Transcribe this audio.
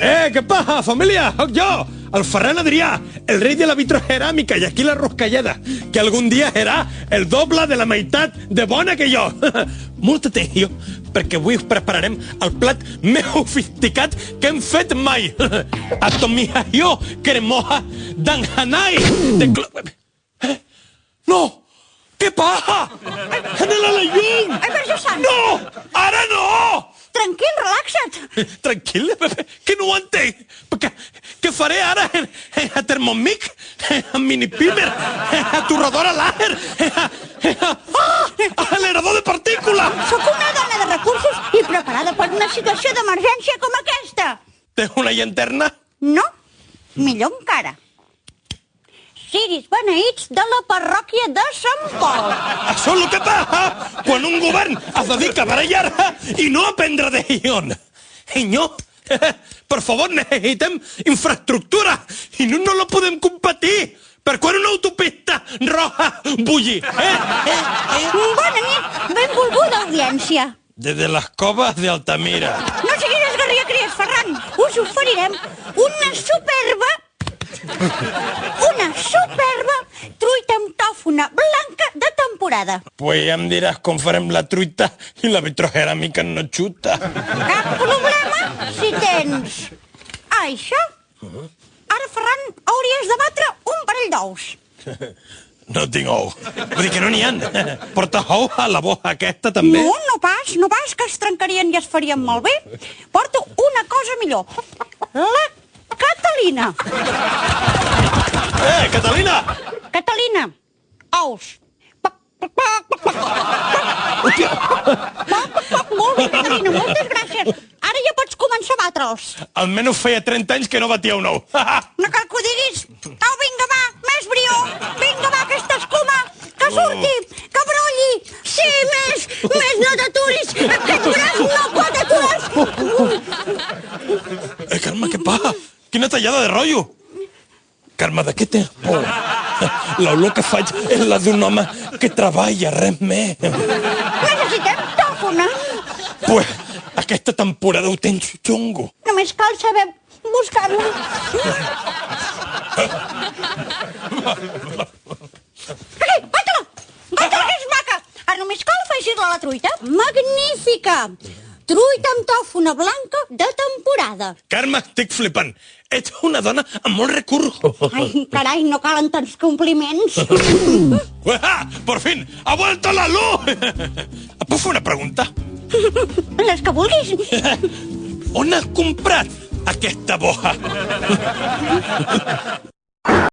Què passa, família? Soc jo, el Ferran Adrià, el rei de la vitroceràmica i aquí la roscalleda, que algun dia serà el doble de la meitat de bona que jo. Molta atenció, perquè avui us prepararem el plat més sofisticat que hem fet mai. Atomizació cremosa d'anjanai de... No! Què passa? Anem a la llum! Ai, Verge Sant! No! Ara no! Tranquil, relaxa't. Tranquil, que no ho entenc. Què faré ara? A Thermomix? A minipimer? A torradora láser? A l'aerador de partícules? Sóc una dona de recursos i preparada per una situació d'emergència com aquesta. Té una llanterna? No, millor encara. Ciris beneïts de la parròquia de Sant Pol. Això és el que passa quan un govern es dedica a barallar-se i no a prendre decisions. Senyor, per favor, necessitem infraestructura i no la podem competir. Per quan una autopista roja bulli? Bona nit, benvolguda audiència. Desde las covas de Altamira. No siguis esgarriacries, Ferran. Us oferirem una superba truita amb tòfona blanca de temporada. Pues ja em diràs com farem la truita i la vitroceràmica no xuta. Cap problema si tens això. Ara, Ferran, hauries de batre un parell d'ous. No tinc ou. Vull dir que no n'hi ha. Porta ou a la boja aquesta, també? No, no pas, que es trencarien i es farien malbé. Porto una cosa millor. La Catalina. Catalina! Catalina, ous. Hòstia! Molt bé, Catalina, moltes gràcies. Ara ja pots començar a batre'ls. Almenys feia 30 anys que no batia un ou. No cal que ho diguis. Au, vinga, va, més brió. Vinga, va, aquesta escuma. Que surti, que brolli. Sí, més no t'aturis. Aquest braç no pot aturar-se. Carme, què passa? Quina tallada de rotllo! Carme, de què tens por? L'olor que faig és la d'un home que treballa, res més. Necessitem tòfona. Pues aquesta temporada ho tens xungo. Només cal saber buscar-lo. Aquí, bata-la! Bata-la, que és maca! Ara només cal afegir-la a la truita. Magnífica! Truita amb tòfona blanca de temporada. Carme, estic flipant. Ets una dona amb molt recursos. Ai, carai, no calen tants compliments. Por fin, ha vuelto la luz! Et puc fer una pregunta? Les que vulguis. On has comprat aquesta boja?